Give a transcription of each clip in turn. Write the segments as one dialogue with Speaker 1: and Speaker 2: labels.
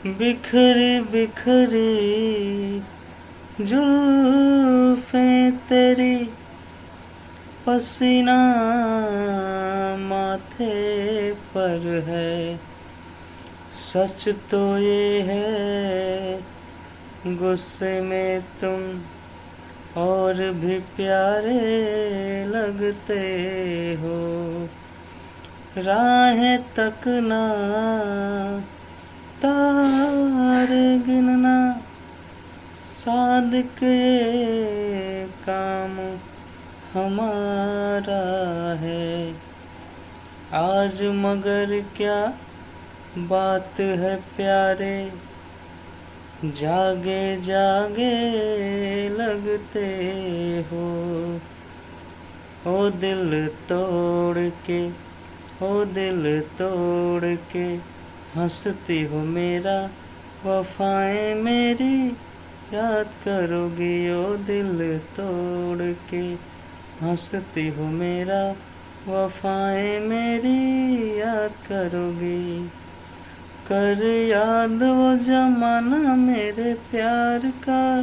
Speaker 1: बिखरी बिखरी जुल्फें तेरी, पसीना माथे पर है। सच तो ये है गुस्से में तुम और भी प्यारे लगते हो। राहें तकना, तारे गिनना, सादिक ये काम हमारा है। आज मगर क्या बात है प्यारे, जागे जागे लगते हो। ओ दिल तोड़ के, ओ दिल तोड़ के हंसती हो मेरा, वफाएं मेरी याद करोगी। ओ दिल तोड़ के हंसती हो मेरा, वफाएं मेरी याद करोगी। कर याद वो जमाना मेरे प्यार का,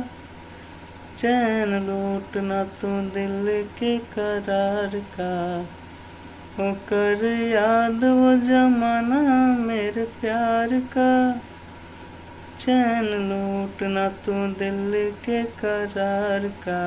Speaker 1: चैन लूटना तू दिल के करार का। ओ कर याद वो जमाना मेरे प्यार का, चैन लूटना तू दिल के करार का।